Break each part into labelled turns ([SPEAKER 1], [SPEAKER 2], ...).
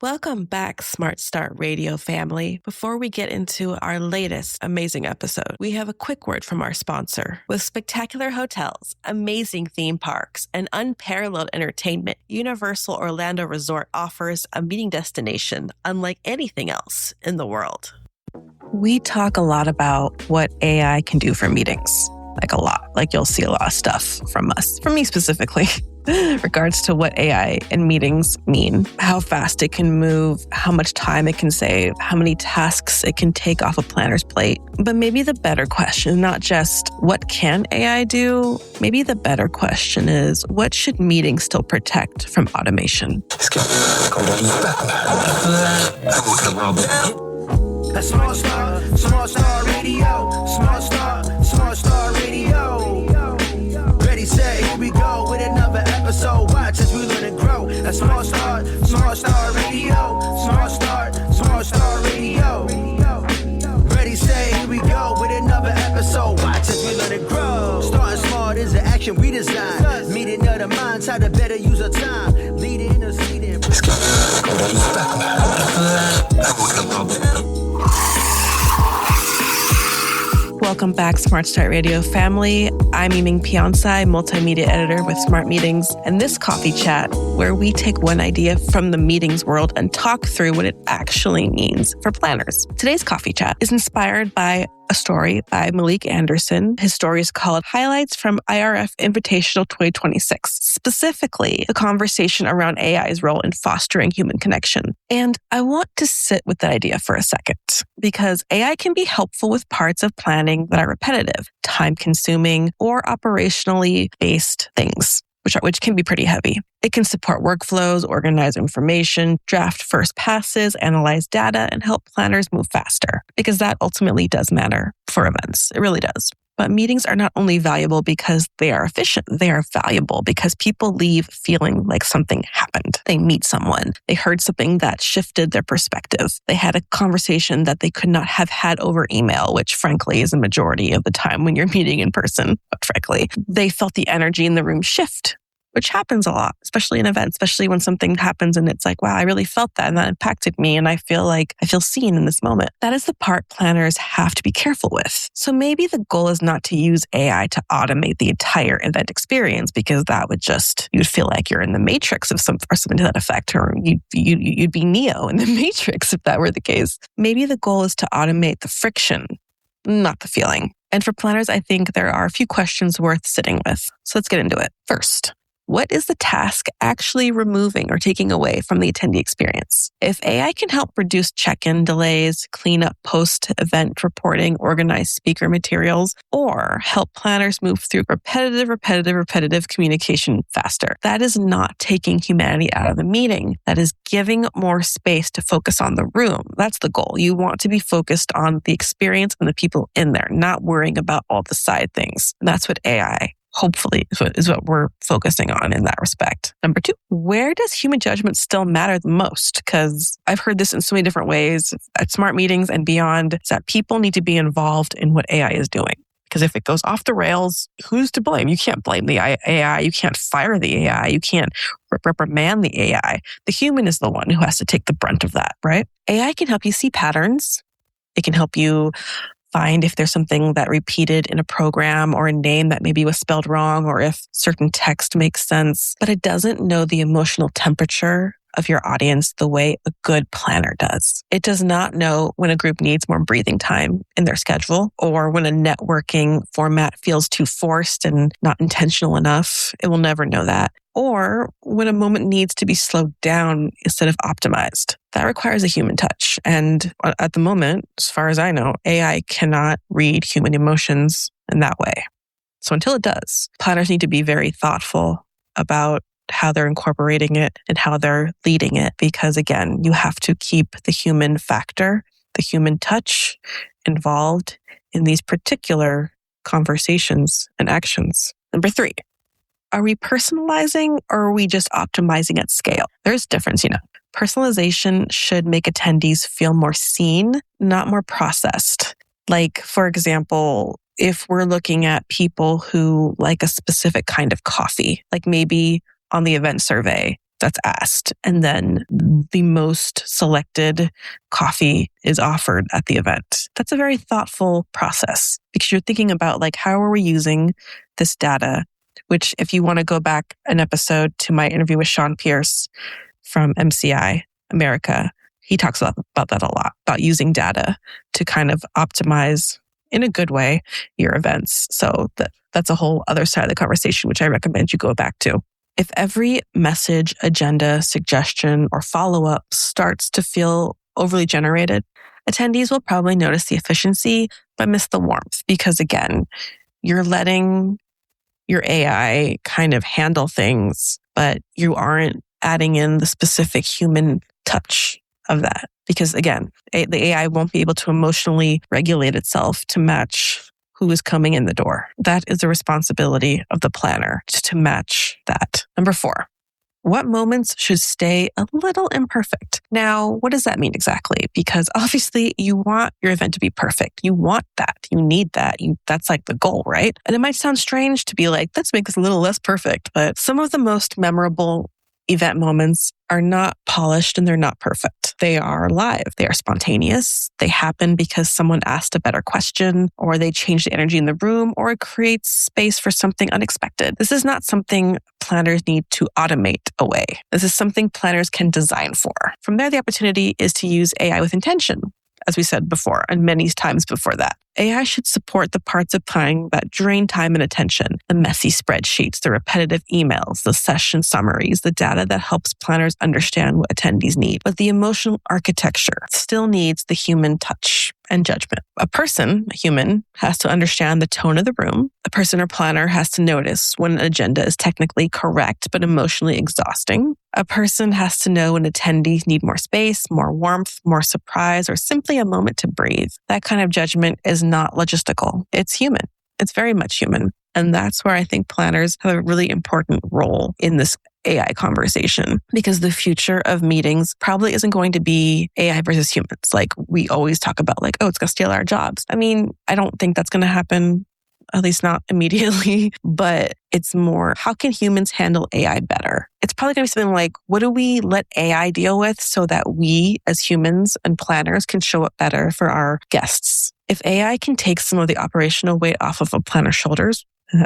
[SPEAKER 1] Welcome back, Smart Start Radio family. Before we get into our latest amazing episode, we have a quick word from our sponsor. With spectacular hotels, amazing theme parks, and unparalleled entertainment, Universal Orlando Resort offers a meeting destination unlike anything else in the world. We talk a lot about what AI can do for meetings. Like a lot. Like you'll see a lot of stuff from us, from me specifically, regards to what AI in meetings mean, how fast it can move, how much time it can save, how many tasks it can take off a planner's plate. But maybe the better question, not just what can AI do? Maybe the better question is, what should meetings still protect from automation?
[SPEAKER 2] Smart Start Radio, Smart Start Radio. Ready, set, here we go with another episode. Watch as we learn and grow. Smart Start Radio, Smart Start Radio. Ready, set, here we go with another episode. Watch as we learn and grow. Starting smart is an action we design. Meeting of the minds, how to better use our time. Leading or seeding.
[SPEAKER 1] Welcome back, Smart Start Radio family. I'm Eming Piansay, multimedia editor with Smart Meetings, and this coffee chat where we take one idea from the meetings world and talk through what it actually means for planners. Today's coffee chat is inspired by a story by Malik Anderson. His story is called Highlights from IRF Invitational 2026, specifically the conversation around AI's role in fostering human connection. And I want to sit with that idea for a second, because AI can be helpful with parts of planning that are repetitive, time-consuming, or operationally based things, which can be pretty heavy. It can support workflows, organize information, draft first passes, analyze data, and help planners move faster, because that ultimately does matter for events. It really does. But meetings are not only valuable because they are efficient, they are valuable because people leave feeling like something happened. They meet someone. They heard something that shifted their perspective. They had a conversation that they could not have had over email, which frankly is a majority of the time when you're meeting in person, but frankly. They felt the energy in the room shift, which happens a lot, especially in events, especially when something happens and it's like, wow, I really felt that and that impacted me and I feel seen in this moment. That is the part planners have to be careful with. So maybe the goal is not to use AI to automate the entire event experience, because that would you'd feel like you're in the Matrix or something to that effect, or you'd be Neo in the Matrix if that were the case. Maybe the goal is to automate the friction, not the feeling. And for planners, I think there are a few questions worth sitting with. So let's get into it. First, what is the task actually removing or taking away from the attendee experience? If AI can help reduce check-in delays, clean up post-event reporting, organize speaker materials, or help planners move through repetitive communication faster, that is not taking humanity out of the meeting. That is giving more space to focus on the room. That's the goal. You want to be focused on the experience and the people in there, not worrying about all the side things. And that's what AI hopefully is what we're focusing on in that respect. Number 2, where does human judgment still matter the most? Because I've heard this in so many different ways at Smart Meetings and beyond, is that people need to be involved in what AI is doing. Because if it goes off the rails, who's to blame? You can't blame the AI. You can't fire the AI. You can't reprimand the AI. The human is the one who has to take the brunt of that, right? AI can help you see patterns. It can help you find if there's something that repeated in a program or a name that maybe was spelled wrong, or if certain text makes sense, but it doesn't know the emotional temperature of your audience the way a good planner does. It does not know when a group needs more breathing time in their schedule, or when a networking format feels too forced and not intentional enough. It will never know that. Or when a moment needs to be slowed down instead of optimized. That requires a human touch. And at the moment, as far as I know, AI cannot read human emotions in that way. So until it does, planners need to be very thoughtful about how they're incorporating it and how they're leading it. Because again, you have to keep the human factor, the human touch involved in these particular conversations and actions. Number 3, are we personalizing or are we just optimizing at scale? There's a difference, Personalization should make attendees feel more seen, not more processed. Like, for example, if we're looking at people who like a specific kind of coffee, like maybe on the event survey, that's asked. And then the most selected coffee is offered at the event. That's a very thoughtful process because you're thinking about like, how are we using this data? Which if you want to go back an episode to my interview with Sean Pierce from MCI America, he talks about that a lot, about using data to kind of optimize in a good way your events. So that's a whole other side of the conversation, which I recommend you go back to. If every message, agenda, suggestion, or follow-up starts to feel overly generated, attendees will probably notice the efficiency, but miss the warmth because, again, you're letting your AI kind of handle things, but you aren't adding in the specific human touch of that. Because, again, the AI won't be able to emotionally regulate itself to match who is coming in the door. That is the responsibility of the planner to match that. Number 4, what moments should stay a little imperfect? Now, what does that mean exactly? Because obviously you want your event to be perfect. You want that. You need that. That's like the goal, right? And it might sound strange to be like, let's make this a little less perfect. But some of the most memorable event moments are not polished and they're not perfect. They are live. They are spontaneous. They happen because someone asked a better question or they changed the energy in the room or it creates space for something unexpected. This is not something planners need to automate away. This is something planners can design for. From there, the opportunity is to use AI with intention, as we said before, and many times before that. AI should support the parts of planning that drain time and attention, the messy spreadsheets, the repetitive emails, the session summaries, the data that helps planners understand what attendees need. But the emotional architecture still needs the human touch and judgment. A human, has to understand the tone of the room. A person or planner has to notice when an agenda is technically correct but emotionally exhausting. A person has to know when attendees need more space, more warmth, more surprise, or simply a moment to breathe. That kind of judgment is not logistical. It's human. It's very much human. And that's where I think planners have a really important role in this AI conversation, because the future of meetings probably isn't going to be AI versus humans. Like we always talk about like, oh, it's going to steal our jobs. I mean, I don't think that's going to happen, at least not immediately, but it's more, how can humans handle AI better? It's probably going to be something like, what do we let AI deal with so that we as humans and planners can show up better for our guests? If AI can take some of the operational weight off of a planner's shoulders,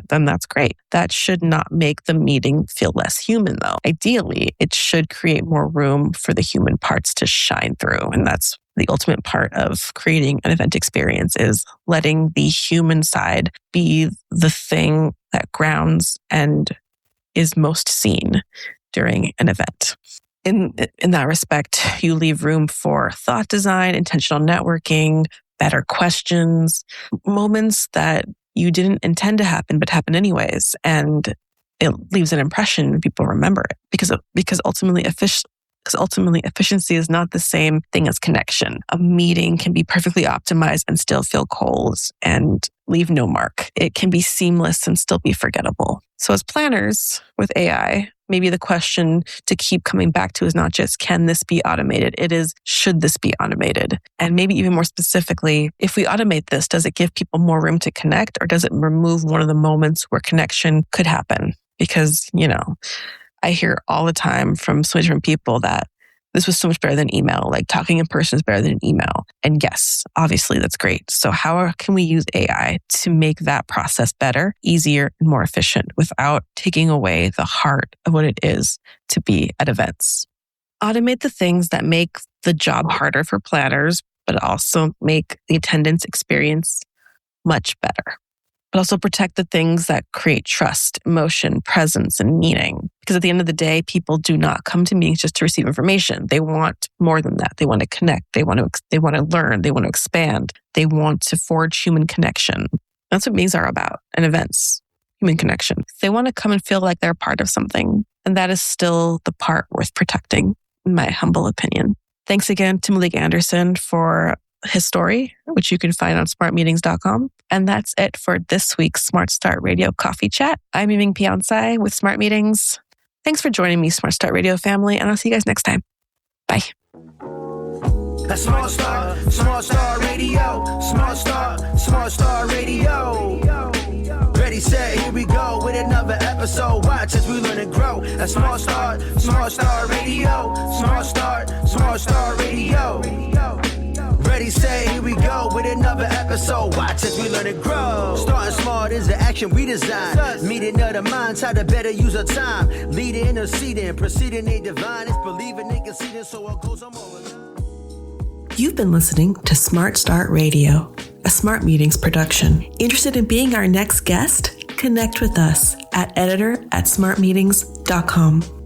[SPEAKER 1] then that's great. That should not make the meeting feel less human, though. Ideally, it should create more room for the human parts to shine through. And that's the ultimate part of creating an event experience, is letting the human side be the thing that grounds and is most seen during an event. In that respect, you leave room for thought design, intentional networking, better questions, moments that you didn't intend to happen, but happen anyways. And it leaves an impression and people remember it because ultimately efficiency is not the same thing as connection. A meeting can be perfectly optimized and still feel cold and leave no mark. It can be seamless and still be forgettable. So as planners with AI, maybe the question to keep coming back to is not just, can this be automated? It is, should this be automated? And maybe even more specifically, if we automate this, does it give people more room to connect, or does it remove one of the moments where connection could happen? Because, I hear all the time from so many different people that this was so much better than email. Like talking in person is better than email. And yes, obviously that's great. So how can we use AI to make that process better, easier, and more efficient without taking away the heart of what it is to be at events? Automate the things that make the job harder for planners, but also make the attendance experience much better. But also protect the things that create trust, emotion, presence, and meaning. Because at the end of the day, people do not come to meetings just to receive information. They want more than that. They want to connect. They want to learn. They want to expand. They want to forge human connection. That's what meetings are about, and events, human connection. They want to come and feel like they're part of something. And that is still the part worth protecting, in my humble opinion. Thanks again to Malik Anderson for his story, which you can find on smartmeetings.com. And that's it for this week's Smart Start Radio Coffee Chat. I'm Eming Piansay with Smart Meetings. Thanks for joining me, Smart Start Radio family, and I'll see you guys next time. Bye.
[SPEAKER 2] That's Smart Start Radio, Smart Start Radio. Ready, Ready, set, here we go with another episode. Watch as we learn and grow. A Smart Start Radio. Smart Start Radio. Ready, say, here we go with another episode. Watch as we learn and grow. Starting smart is the action we design. Meeting other minds, how to better use our time. Leading, interceding, proceeding, they divine. It's believing, they conceding, so it goes on all the time.
[SPEAKER 1] You've been listening to Smart Start Radio, a Smart Meetings production. Interested in being our next guest? Connect with us at editor@smartmeetings.com.